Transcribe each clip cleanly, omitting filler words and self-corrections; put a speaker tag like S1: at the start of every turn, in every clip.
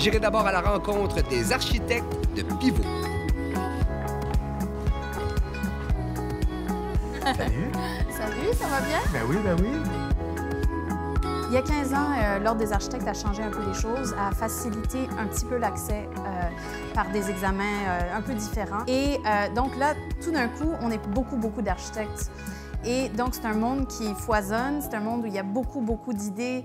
S1: J'irai d'abord à la rencontre des architectes de Pivot.
S2: Salut.
S3: Salut, ça va bien?
S2: Ben oui, ben oui.
S3: Il y a 15 ans, l'Ordre des architectes a changé un peu les choses, a facilité un petit peu l'accès par des examens un peu différents. Et donc là, tout d'un coup, on est beaucoup d'architectes. Et donc, c'est un monde qui foisonne, c'est un monde où il y a beaucoup d'idées,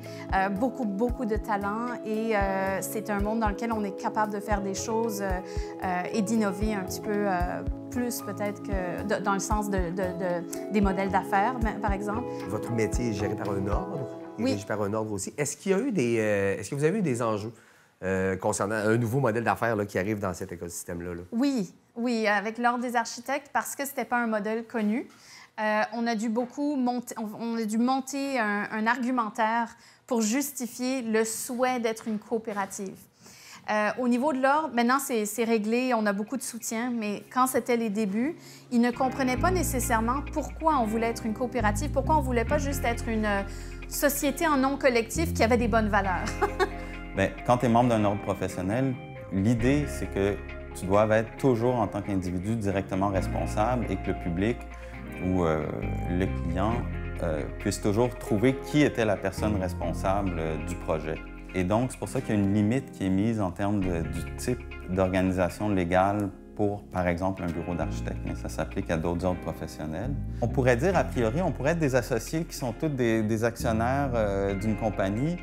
S3: beaucoup de talents. Et c'est un monde dans lequel on est capable de faire des choses et d'innover un petit peu plus peut-être que dans le sens des modèles d'affaires, par exemple.
S2: Votre métier est géré par un ordre,
S3: oui.
S2: Régi par un ordre aussi. Est-ce qu'il y a eu est-ce que vous avez eu des enjeux concernant un nouveau modèle d'affaires qui arrive dans cet écosystème-là? Là?
S3: Oui, avec l'Ordre des architectes, parce que c'était pas un modèle connu. On a dû monter un argumentaire pour justifier le souhait d'être une coopérative. Au niveau de l'ordre, maintenant, c'est réglé, on a beaucoup de soutien, mais quand c'était les débuts, ils ne comprenaient pas nécessairement pourquoi on voulait être une coopérative, pourquoi on ne voulait pas juste être une société en nom collectif qui avait des bonnes valeurs.
S4: Bien, quand tu es membre d'un ordre professionnel, l'idée, c'est que tu dois être toujours, en tant qu'individu, directement responsable et que le public ou le client puisse toujours trouver qui était la personne responsable du projet. Et donc, c'est pour ça qu'il y a une limite qui est mise en termes du type d'organisation légale pour, par exemple, un bureau d'architecte, mais ça s'applique à d'autres ordres professionnels. On pourrait dire, a priori, on pourrait être des associés qui sont tous des actionnaires d'une compagnie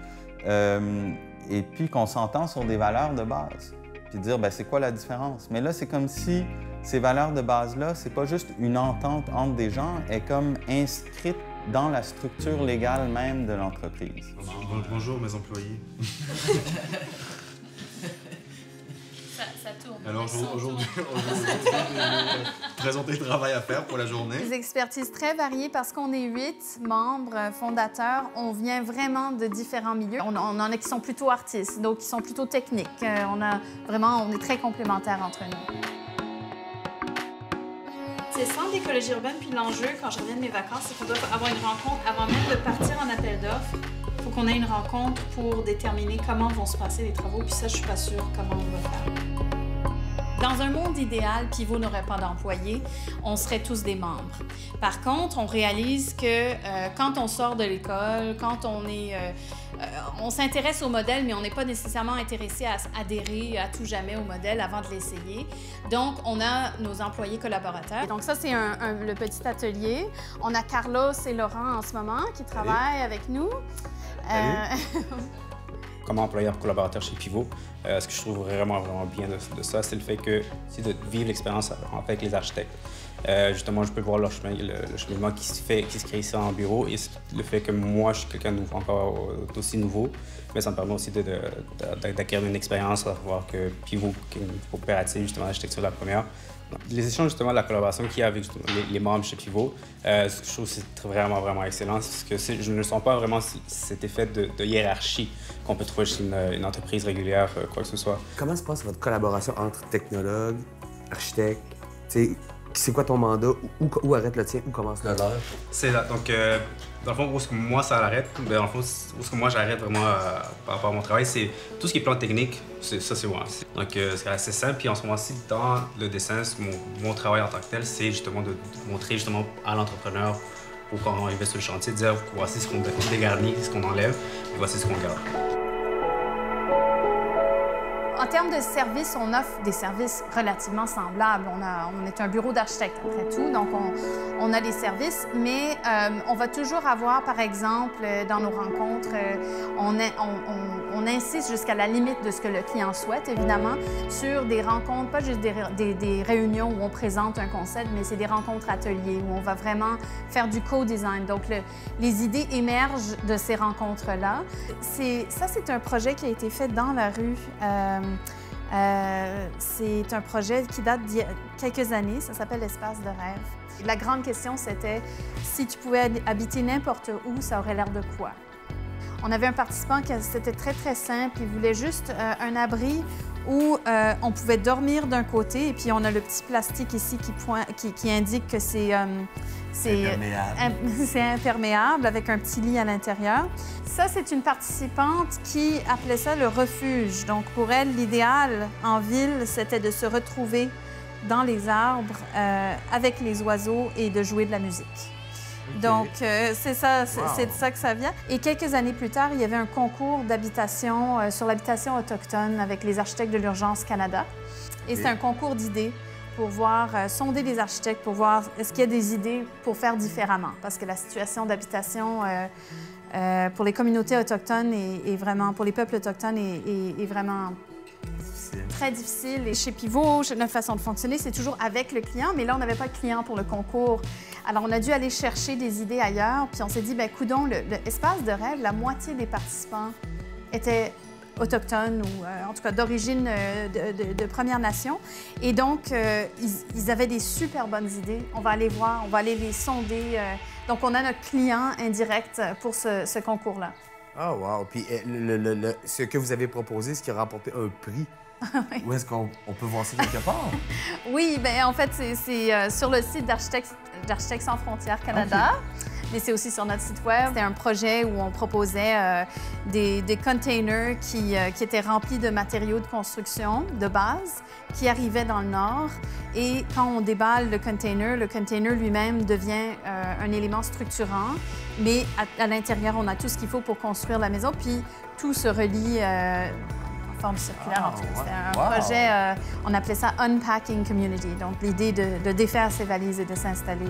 S4: et puis qu'on s'entend sur des valeurs de base, puis dire, bien, c'est quoi la différence? Mais là, c'est comme si ces valeurs de base-là, c'est pas juste une entente entre des gens, elle est comme inscrite dans la structure légale même de l'entreprise.
S5: Bonjour mes employés.
S3: Ça tourne.
S5: Alors aujourd'hui, présenter le travail à faire pour la journée.
S3: Des expertises très variées parce qu'on est 8 membres fondateurs. On vient vraiment de différents milieux. On en a qui sont plutôt artistes, d'autres qui sont plutôt techniques. On est très complémentaires entre nous. C'est le Centre d'écologie urbaine, puis l'enjeu, quand je reviens de mes vacances, c'est qu'on doit avoir une rencontre avant même de partir en appel d'offres. Il faut qu'on ait une rencontre pour déterminer comment vont se passer les travaux, puis ça, je suis pas sûre comment on va faire. Dans un monde idéal, Pivot n'aurait pas d'employés, on serait tous des membres. Par contre, on réalise que quand on sort de l'école, quand on s'intéresse au modèle, mais on n'est pas nécessairement intéressé à adhérer à tout jamais au modèle avant de l'essayer. Donc, on a nos employés collaborateurs. Donc ça, c'est le petit atelier. On a Carlos et Laurent en ce moment qui travaillent avec nous.
S6: Comme employeur collaborateur chez Pivot, ce que je trouve vraiment bien de ça, c'est le fait que c'est de vivre l'expérience avec les architectes. Justement, je peux voir leur le cheminement qui se crée ici en bureau, et le fait que moi, je suis quelqu'un de encore aussi nouveau, mais ça me permet aussi d'acquérir une expérience, à voir que Pivot, qui est une coopérative, justement, l'architecture de la première. Les échanges, justement, de la collaboration qu'il y a avec les membres chez Pivot, je trouve que c'est vraiment excellent, parce que je ne sens pas vraiment cet effet de hiérarchie qu'on peut trouver chez une entreprise régulière, quoi que ce soit.
S2: Comment se passe votre collaboration entre technologues, architectes? C'est quoi ton mandat? Où arrête le tien? Où commence le leur?
S7: C'est là. Donc, dans le fond, où est-ce que moi, ça l'arrête? Dans le fond, où est-ce que moi, j'arrête vraiment par rapport à mon travail, c'est tout ce qui est plan technique, ça, c'est moi. Donc, c'est assez simple. Puis en ce moment-ci, dans le dessin, mon travail en tant que tel, c'est justement de montrer justement à l'entrepreneur pour quand on arrive sur le chantier, de dire voici ce qu'on dégarnit, ce qu'on enlève, et voici ce qu'on garde.
S3: En termes de services, on offre des services relativement semblables. On est un bureau d'architecte, après tout, donc on a des services, mais on va toujours avoir, par exemple, dans nos rencontres, on insiste jusqu'à la limite de ce que le client souhaite, évidemment, sur des rencontres, pas juste des réunions où on présente un concept, mais c'est des rencontres ateliers où on va vraiment faire du co-design. Donc, les idées émergent de ces rencontres-là. Ça, c'est un projet qui a été fait dans la rue. C'est un projet qui date d'il y a quelques années. Ça s'appelle l'Espace de rêve. La grande question, c'était si tu pouvais habiter n'importe où, ça aurait l'air de quoi? On avait un participant qui c'était très simple. Il voulait juste un abri où on pouvait dormir d'un côté, et puis on a le petit plastique ici qui indique que c'est C'est imperméable avec un petit lit à l'intérieur. Ça, c'est une participante qui appelait ça le refuge. Donc, pour elle, l'idéal en ville, c'était de se retrouver dans les arbres avec les oiseaux et de jouer de la musique. Okay. Donc, c'est ça, c'est de ça que ça vient. Et quelques années plus tard, il y avait un concours d'habitation sur l'habitation autochtone avec les architectes de l'Urgence Canada. Et c'est un concours d'idées pour voir, sonder les architectes pour voir est-ce qu'il y a des idées pour faire différemment. Parce que la situation d'habitation pour les communautés autochtones est vraiment, pour les peuples autochtones est vraiment très difficile. Et chez Pivot, notre façon de fonctionner, c'est toujours avec le client, mais là, on n'avait pas de client pour le concours. Alors, on a dû aller chercher des idées ailleurs, puis on s'est dit, bien, coudonc, l'espace de rêve, la moitié des participants étaient autochtones ou en tout cas d'origine de Premières Nations. Et donc, ils avaient des super bonnes idées. On va aller voir, on va aller les sonder. Donc, on a notre client indirect pour ce concours-là.
S2: Ah, wow! Puis ce que vous avez proposé, ce qui a remporté un prix, oui. Où est-ce qu'on peut voir ça quelque part?
S3: Oui, bien, en fait, c'est sur le site d'Architectes sans frontières Canada. Okay. Mais c'est aussi sur notre site web. C'était un projet où on proposait des containers qui étaient remplis de matériaux de construction de base qui arrivaient dans le nord. Et quand on déballe le container lui-même devient un élément structurant. Mais à l'intérieur, on a tout ce qu'il faut pour construire la maison. Puis tout se relie en forme circulaire. En tout cas, c'était un projet, on appelait ça Unpacking Community. Donc l'idée de défaire ses valises et de s'installer.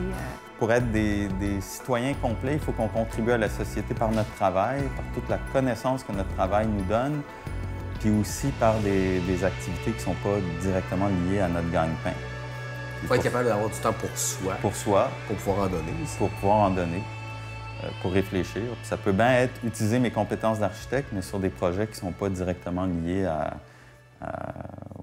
S4: Pour être des citoyens complets, il faut qu'on contribue à la société par notre travail, par toute la connaissance que notre travail nous donne, puis aussi par des activités qui ne sont pas directement liées à notre gagne-pain.
S2: Il faut être capable d'avoir du temps pour soi.
S4: Pour soi.
S2: Pour pouvoir en donner aussi.
S4: Pour pouvoir en donner, pour réfléchir. Puis ça peut bien être utiliser mes compétences d'architecte, mais sur des projets qui ne sont pas directement liés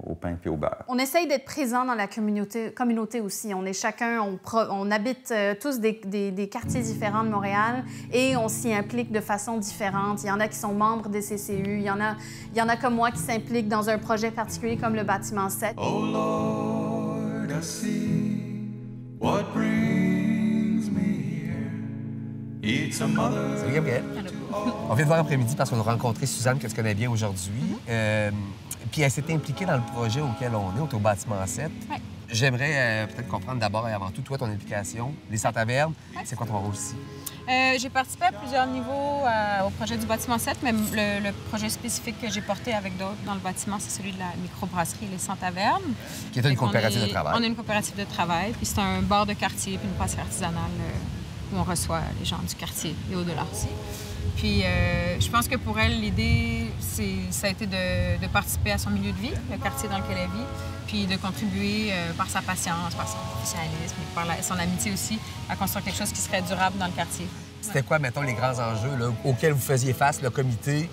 S4: au pain et au beurre.
S3: On essaye d'être présent dans la communauté aussi. On est chacun, on habite tous des quartiers différents de Montréal et on s'y implique de façon différente. Il y en a qui sont membres des CCU, il y en a comme moi qui s'impliquent dans un projet particulier comme le bâtiment 7.
S8: Oh Lord, I see what brings me here. It's a mother.
S2: Salut Gabriel. On vient de voir après-midi parce qu'on a rencontré Suzanne, que tu connais bien aujourd'hui. Puis elle s'est impliquée dans le projet auquel on est au bâtiment 7.
S9: Ouais.
S2: J'aimerais peut-être comprendre d'abord et avant tout, toi, ton implication. Les Centres Tavernes, c'est quoi ton rôle ici?
S9: J'ai participé à plusieurs niveaux au projet du bâtiment 7, mais le projet spécifique que j'ai porté avec d'autres dans le bâtiment, c'est celui de la microbrasserie Les Sans Tavernes.
S2: Qui est une coopérative de travail.
S9: On est une coopérative de travail, puis c'est un bar de quartier puis une brasserie artisanale où on reçoit les gens du quartier et au-delà aussi. Puis je pense que pour elle, l'idée, ça a été de participer à son milieu de vie, le quartier dans lequel elle vit, puis de contribuer par sa patience, par son professionnalisme et par son amitié aussi à construire quelque chose qui serait durable dans le quartier.
S2: C'était quoi, mettons, les grands enjeux là, auxquels vous faisiez face, le comité,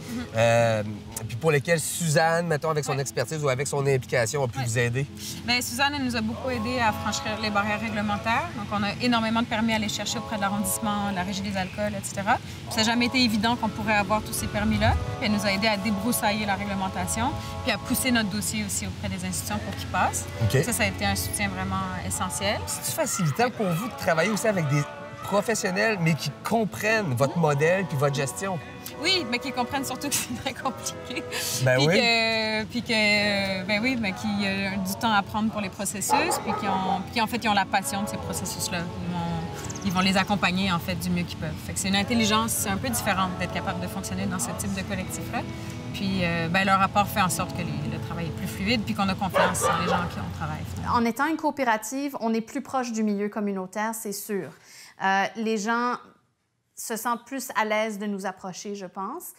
S2: puis pour lesquels Suzanne, mettons, avec son expertise ou avec son implication, a pu vous aider?
S9: Bien, Suzanne, elle nous a beaucoup aidé à franchir les barrières réglementaires. Donc, on a énormément de permis à aller chercher auprès de l'arrondissement, la Régie des alcools, etc. Puis, ça n'a jamais été évident qu'on pourrait avoir tous ces permis-là. Puis, elle nous a aidé à débroussailler la réglementation, puis à pousser notre dossier aussi auprès des institutions pour qu'ils passent.
S2: Okay.
S9: Ça a été un soutien vraiment essentiel.
S2: C'est-tu facilitant pour vous de travailler aussi avec des professionnels, mais qui comprennent votre modèle puis votre gestion?
S9: Oui, mais qui comprennent surtout que c'est très compliqué.
S2: Ben
S9: puis
S2: oui.
S9: Qui ont du temps à prendre pour les processus, puis qui en fait, ils ont la passion de ces processus-là. Ils vont les accompagner, en fait, du mieux qu'ils peuvent. Fait que c'est une intelligence un peu différente d'être capable de fonctionner dans ce type de collectif-là. Puis, leur rapport fait en sorte que le travail est plus fluide, puis qu'on a confiance en les gens qui on travaille.
S3: En étant une coopérative, on est plus proche du milieu communautaire, c'est sûr. Les gens se sentent plus à l'aise de nous approcher, je pense.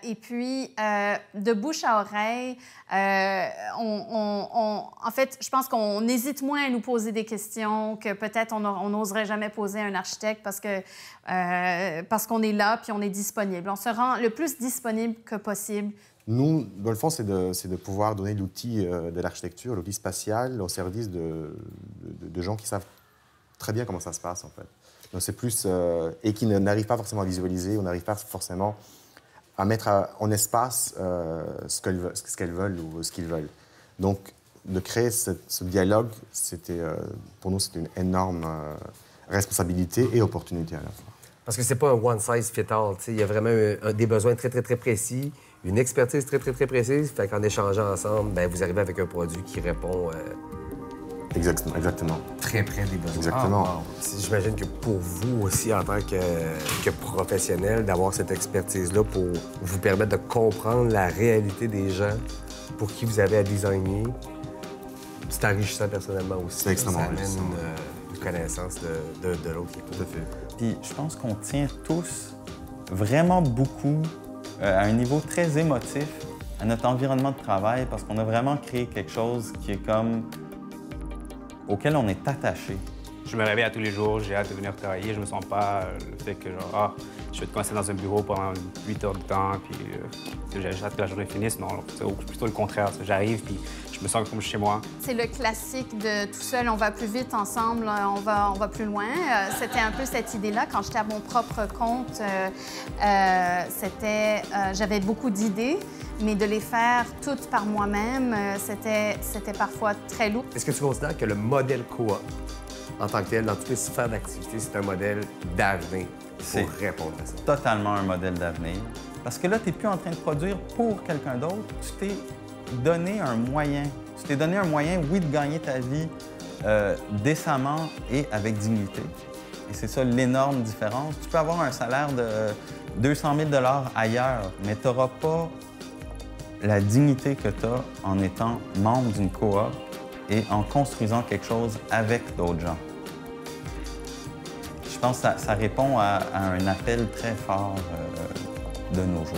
S3: Et puis, de bouche à oreille, en fait, je pense qu'on hésite moins à nous poser des questions que peut-être on n'oserait jamais poser à un architecte parce qu'on est là puis on est disponible. On se rend le plus disponible que possible.
S10: Nous, dans le fond, c'est de pouvoir donner l'outil de l'architecture, l'outil spatial, au service de gens qui savent très bien comment ça se passe, en fait. Donc, c'est plus... et qui n'arrivent pas forcément à visualiser, on n'arrive pas forcément à mettre en espace ce qu'elles veulent ou ce qu'ils veulent. Donc, de créer ce dialogue, pour nous, c'était une énorme responsabilité et opportunité à la fois.
S2: Parce que c'est pas un one size fit all. Il y a vraiment des besoins très, très, très précis, une expertise très, très, très précise. Fait qu'en échangeant ensemble, bien, vous arrivez avec un produit qui répond
S10: Exactement.
S2: très près des besoins.
S10: Exactement.
S2: Ah, wow. J'imagine que pour vous aussi, en tant que professionnel, d'avoir cette expertise-là pour vous permettre de comprendre la réalité des gens pour qui vous avez à designer, c'est enrichissant personnellement aussi.
S10: C'est extrêmement
S2: Ça amène
S10: enrichissant.
S2: une connaissance de l'autre.
S10: Tout à fait.
S4: Puis je pense qu'on tient tous vraiment beaucoup, à un niveau très émotif, à notre environnement de travail parce qu'on a vraiment créé quelque chose qui est comme auquel on est attaché.
S6: Je me réveille à tous les jours, j'ai hâte de venir travailler. Je me sens pas le fait que, je vais te coincer dans un bureau pendant 8 heures de temps, puis j'ai hâte que la journée finisse. Non, c'est plutôt le contraire. J'arrive, puis je me sens comme chez moi.
S11: C'est le classique de tout seul, on va plus vite ensemble, on va plus loin. C'était un peu cette idée-là. Quand j'étais à mon propre compte, j'avais beaucoup d'idées, mais de les faire toutes par moi-même, c'était parfois très lourd.
S2: Est-ce que tu considères que le modèle coop, en tant que tel, dans toutes les sphères d'activité, c'est un modèle d'avenir pour répondre à ça?
S4: Totalement un modèle d'avenir. Parce que là, tu n'es plus en train de produire pour quelqu'un d'autre. Tu t'es donné un moyen. Tu t'es donné un moyen, oui, de gagner ta vie décemment et avec dignité. Et c'est ça l'énorme différence. Tu peux avoir un salaire de 200 000 $ ailleurs, mais tu n'auras pas la dignité que tu as en étant membre d'une coop et en construisant quelque chose avec d'autres gens. Je pense que ça répond à un appel très fort de nos jours.